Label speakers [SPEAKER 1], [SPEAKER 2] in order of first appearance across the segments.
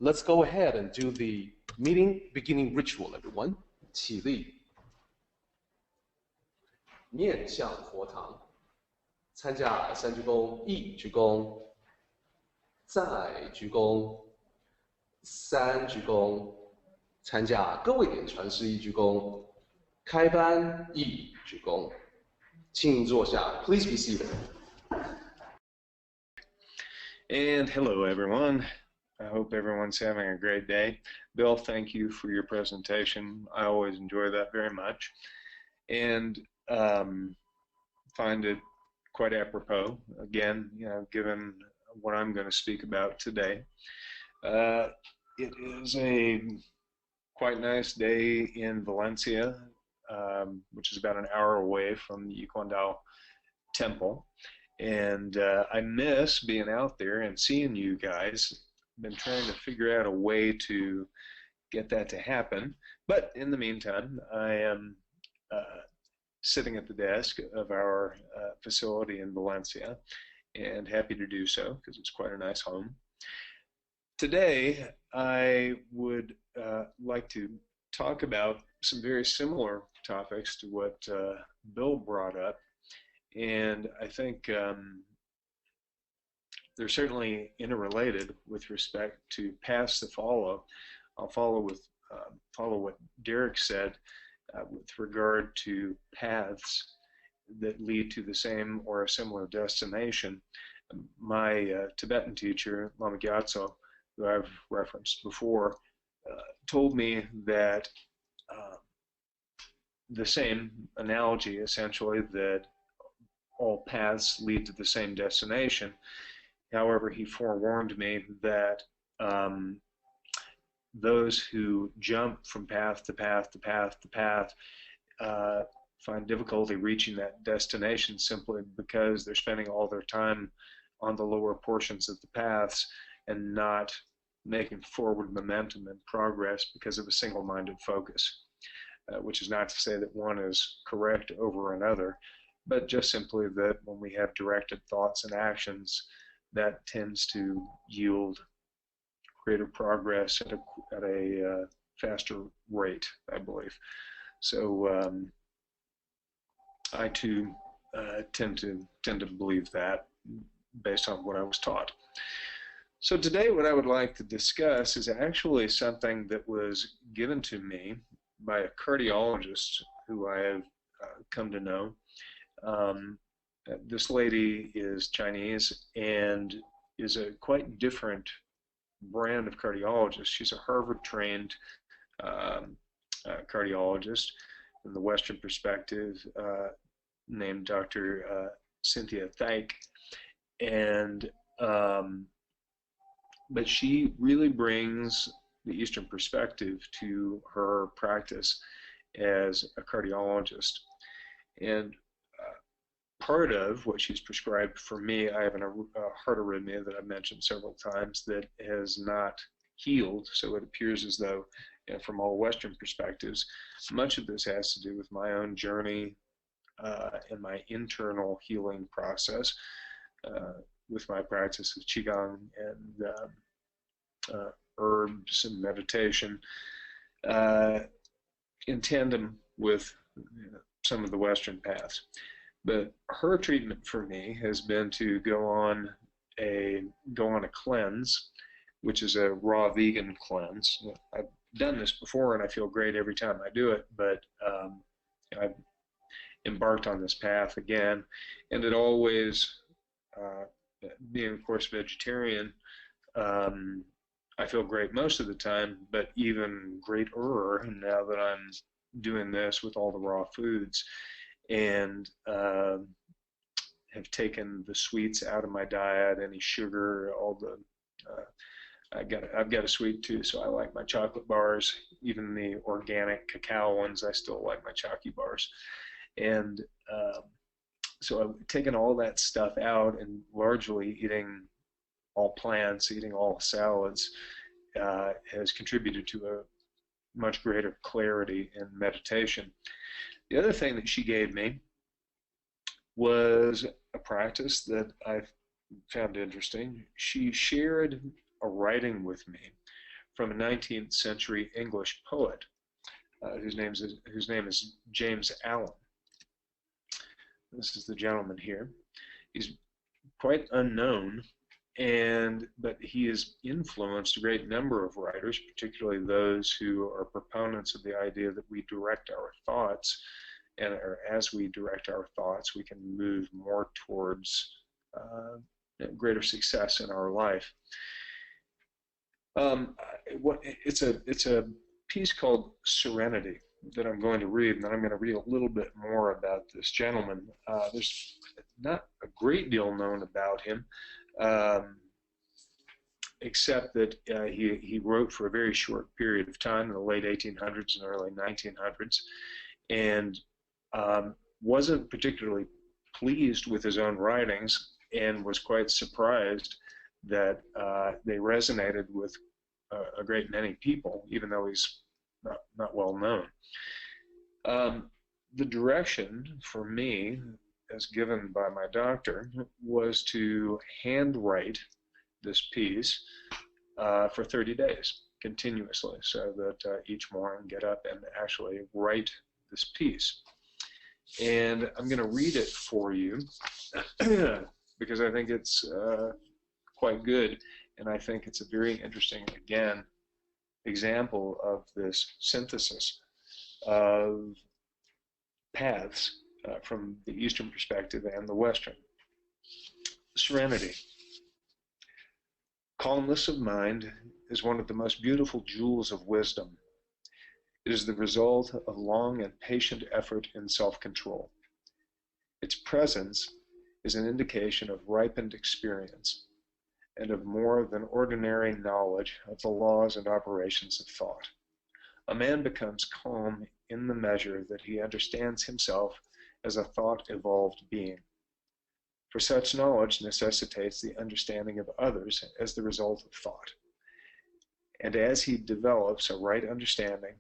[SPEAKER 1] Let's go ahead and do the meeting beginning ritual, everyone. 起立，面向佛堂，参加三鞠躬、一鞠躬，再鞠躬，三鞠躬，参加各位点传师一鞠躬，开班一鞠躬。请坐下。Please be seated.
[SPEAKER 2] And hello, everyone. I hope everyone's having a great day. Bill, thank you for your presentation. I always enjoy that very much, and find it quite apropos, again, given what I'm going to speak about today. It is a quite nice day in Valencia, which is about an hour away from the Yuquandao temple. And I miss being out there and seeing you guys. Been trying to figure out a way to get that to happen. But in the meantime, I am sitting at the desk of our facility in Valencia, and happy to do so because it's quite a nice home. Today, I would like to talk about some very similar topics to what Bill brought up, and I think they're certainly interrelated with respect to paths to follow. I'll follow what Derek said with regard to paths that lead to the same or a similar destination. My Tibetan teacher, Lama Gyatso, who I've referenced before, told me that the same analogy, essentially, that all paths lead to the same destination. However, he forewarned me that those who jump from path to path to path to path find difficulty reaching that destination simply because they're spending all their time on the lower portions of the paths and not making forward momentum and progress because of a single-minded focus, which is not to say that one is correct over another, but just simply that when we have directed thoughts and actions, that tends to yield greater progress at a faster rate, I believe. So I too tend to believe that based on what I was taught. So today what I would like to discuss is actually something that was given to me by a cardiologist who I have come to know. This lady is Chinese and is a quite different brand of cardiologist. She's a Harvard-trained cardiologist in the Western perspective, named Dr. Cynthia Thaik, and but she really brings the Eastern perspective to her practice as a cardiologist. And part of what she's prescribed for me, I have a heart arrhythmia that I've mentioned several times that has not healed, so it appears as though, from all Western perspectives, much of this has to do with my own journey and my internal healing process with my practice of Qigong and herbs and meditation in tandem with some of the Western paths. But her treatment for me has been to go on a cleanse, which is a raw vegan cleanse. I've done this before and I feel great every time I do it, but I've embarked on this path again, and it always, being of course vegetarian, I feel great most of the time, but even greater now that I'm doing this with all the raw foods, and have taken the sweets out of my diet, any sugar, all the I've got a sweet tooth, so I like my chocolate bars, even the organic cacao ones. I still like my Chalky bars, and so I've taken all that stuff out and largely eating all plants, eating all salads, has contributed to a much greater clarity in meditation. The other thing that she gave me was a practice that I found interesting. She shared a writing with me from a 19th century English poet whose name is James Allen. This is the gentleman here. He's quite unknown, but he has influenced a great number of writers, particularly those who are proponents of the idea that we direct our thoughts, and as we direct our thoughts, we can move more towards greater success in our life. It's a piece called Serenity that I'm going to read, and then I'm going to read a little bit more about this gentleman. There's not a great deal known about him, except that he wrote for a very short period of time in the late 1800s and early 1900s, and wasn't particularly pleased with his own writings, and was quite surprised that they resonated with a great many people, even though he's not well known. The direction for me, as given by my doctor, was to handwrite this piece for 30 days continuously, so that each morning get up and actually write this piece. And I'm going to read it for you because I think it's quite good, and I think it's a very interesting, again, example of this synthesis of paths from the Eastern perspective and the Western. Serenity. Calmness of mind is one of the most beautiful jewels of wisdom. It is the result of long and patient effort in self-control. Its presence is an indication of ripened experience and of more than ordinary knowledge of the laws and operations of thought. A man becomes calm in the measure that he understands himself as a thought-evolved being. For such knowledge necessitates the understanding of others as the result of thought. And as he develops a right understanding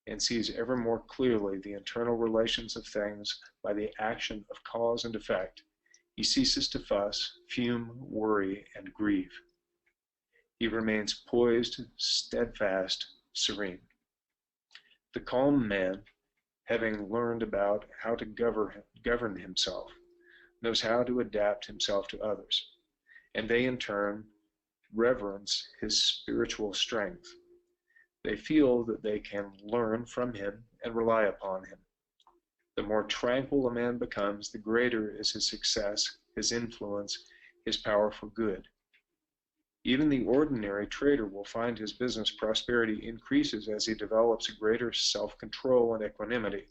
[SPEAKER 2] and sees ever more clearly the internal relations of things by the action of cause and effect, he ceases to fuss, fume, worry, and grieve. He remains poised, steadfast, serene. The calm man, having learned about how to govern himself, knows how to adapt himself to others, and they in turn reverence his spiritual strength. They feel that they can learn from him and rely upon him. The more tranquil a man becomes, the greater is his success, his influence, his power for good. Even the ordinary trader will find his business prosperity increases as he develops a greater self-control and equanimity,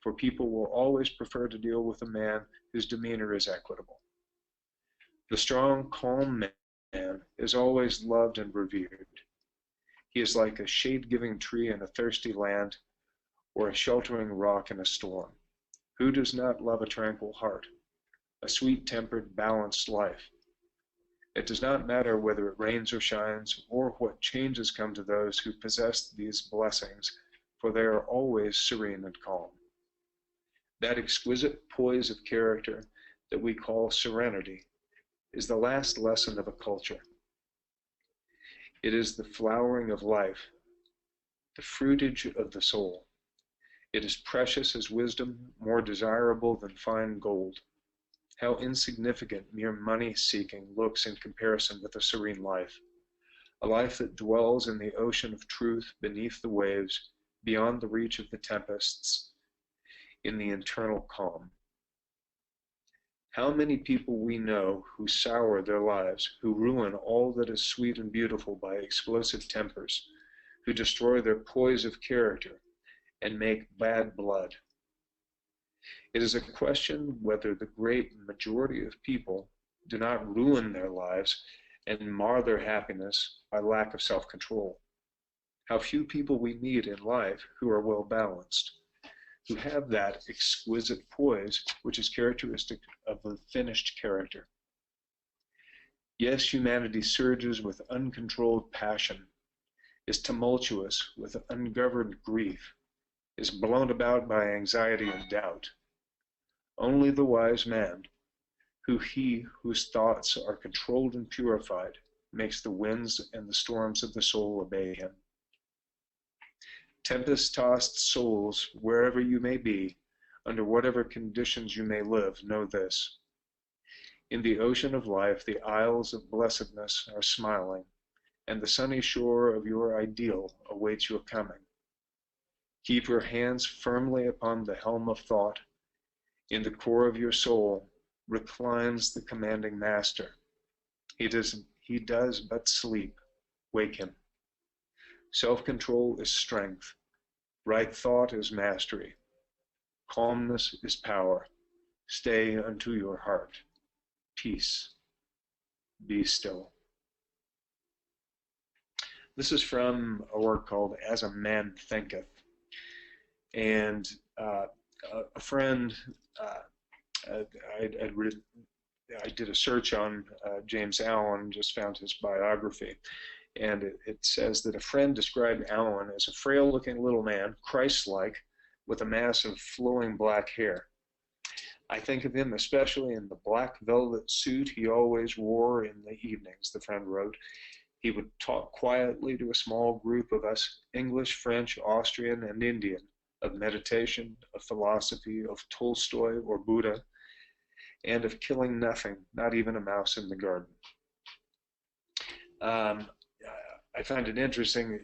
[SPEAKER 2] for people will always prefer to deal with a man whose demeanor is equitable. The strong, calm man is always loved and revered. He is like a shade-giving tree in a thirsty land, or a sheltering rock in a storm. Who does not love a tranquil heart, a sweet-tempered, balanced life? It does not matter whether it rains or shines, or what changes come to those who possess these blessings, for they are always serene and calm. That exquisite poise of character that we call serenity is the last lesson of a culture. It is the flowering of life, the fruitage of the soul. It is precious as wisdom, more desirable than fine gold. How insignificant mere money-seeking looks in comparison with a serene life, a life that dwells in the ocean of truth beneath the waves, beyond the reach of the tempests, in the internal calm. How many people we know who sour their lives, who ruin all that is sweet and beautiful by explosive tempers, who destroy their poise of character and make bad blood. It is a question whether the great majority of people do not ruin their lives and mar their happiness by lack of self-control. How few people we meet in life who are well balanced, who have that exquisite poise which is characteristic of the finished character. Yes, humanity surges with uncontrolled passion, is tumultuous with ungoverned grief, is blown about by anxiety and doubt. Only the wise man, whose thoughts are controlled and purified, makes the winds and the storms of the soul obey him. Tempest-tossed souls, wherever you may be, under whatever conditions you may live, know this. In the ocean of life, the isles of blessedness are smiling, and the sunny shore of your ideal awaits your coming. Keep your hands firmly upon the helm of thought. In the core of your soul reclines the commanding master. He does but sleep. Wake him. Self-control is strength. Right thought is mastery. Calmness is power. Stay unto your heart. Peace. Be still. This is from a work called As a Man Thinketh. And a friend, I did a search on James Allen, just found his biography. And it says that a friend described Allen as a frail-looking little man, Christ-like, with a mass of flowing black hair. I think of him especially in the black velvet suit he always wore in the evenings, the friend wrote. He would talk quietly to a small group of us, English, French, Austrian, and Indian, of meditation, of philosophy, of Tolstoy or Buddha, and of killing nothing, not even a mouse in the garden. I find it interesting,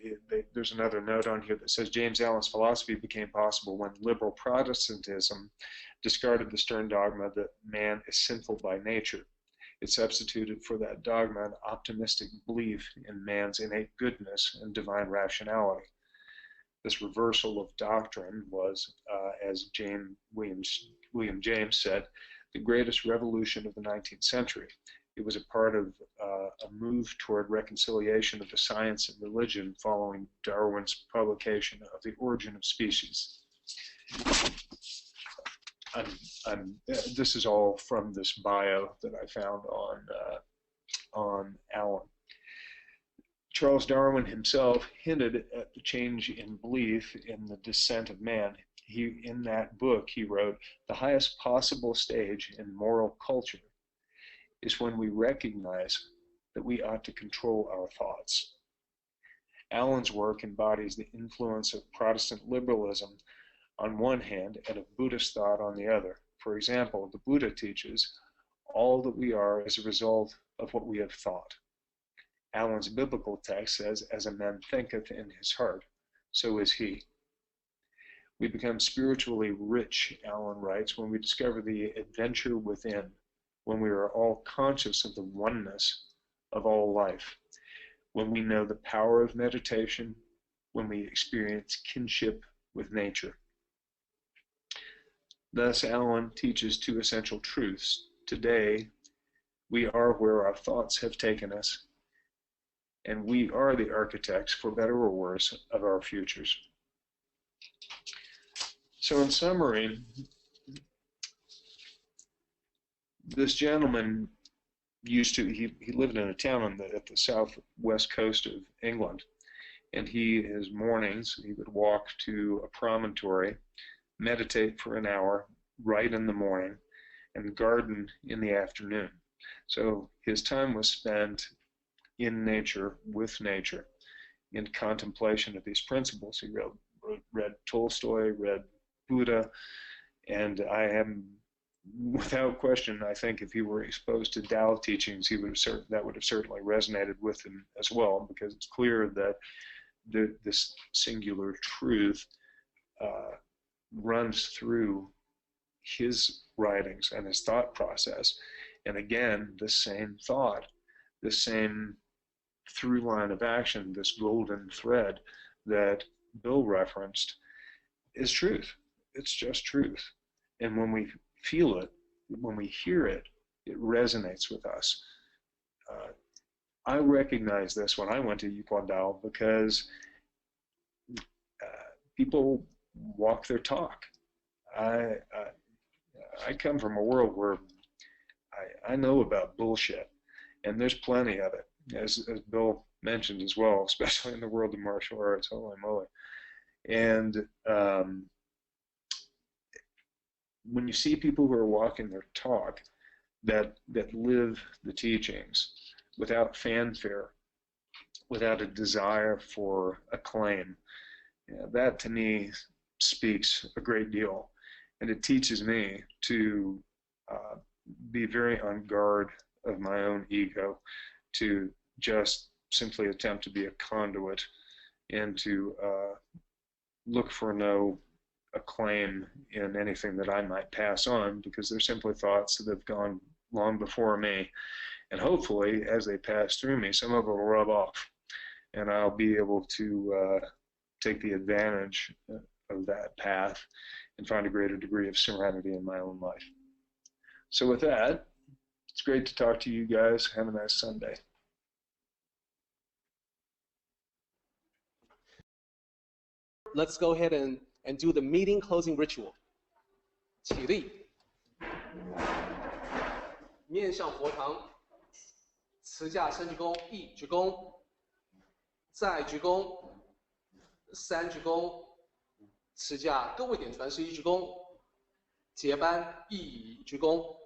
[SPEAKER 2] there's another note on here that says James Allen's philosophy became possible when liberal Protestantism discarded the stern dogma that man is sinful by nature. It substituted for that dogma an optimistic belief in man's innate goodness and divine rationality. This reversal of doctrine was, as William James said, the greatest revolution of the 19th century. It was a part of a move toward reconciliation of the science and religion following Darwin's publication of The Origin of Species. This is all from this bio that I found on Allen. Charles Darwin himself hinted at the change in belief in the descent of man. In that book, he wrote, "The highest possible stage in moral culture is when we recognize that we ought to control our thoughts." Allen's work embodies the influence of Protestant liberalism on one hand and of Buddhist thought on the other. For example, the Buddha teaches, all that we are is a result of what we have thought. Allen's biblical text says, as a man thinketh in his heart, so is he. We become spiritually rich, Allen writes, when we discover the adventure within, when we are all conscious of the oneness of all life, when we know the power of meditation, when we experience kinship with nature. Thus, Allen teaches two essential truths. Today, we are where our thoughts have taken us, and we are the architects, for better or worse, of our futures. So in summary, this gentleman he lived in a town at the southwest coast of England, and his mornings, he would walk to a promontory, meditate for an hour, write in the morning, and garden in the afternoon. So his time was spent in nature, with nature, in contemplation of these principles. He read Tolstoy, read Buddha, and without question, I think if he were exposed to Tao teachings, that would have certainly resonated with him as well, because it's clear that this singular truth runs through his writings and his thought process. And again, the same thought, the same through line of action, this golden thread that Bill referenced, is truth. It's just truth. And when we feel it, when we hear it, it resonates with us. I recognized this when I went to Yuquandao because people walk their talk. I come from a world where I know about bullshit, and there's plenty of it, as Bill mentioned as well, especially in the world of martial arts, holy moly. And when you see people who are walking their talk, that live the teachings, without fanfare, without a desire for acclaim. That to me speaks a great deal, and it teaches me to be very on guard of my own ego, to just simply attempt to be a conduit and to look for no acclaim in anything that I might pass on, because they're simply thoughts that have gone long before me. And hopefully, as they pass through me, some of it will rub off, and I'll be able to take the advantage of that path and find a greater degree of serenity in my own life. So with that, it's great to talk to you guys. Have a nice Sunday.
[SPEAKER 1] Let's go ahead and do the meeting closing ritual. 起立，面向佛堂，持架深鞠躬，一鞠躬，再鞠躬，三鞠躬，持架各位点传世一鞠躬，结班一鞠躬。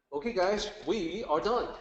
[SPEAKER 1] Okay, guys, we are done.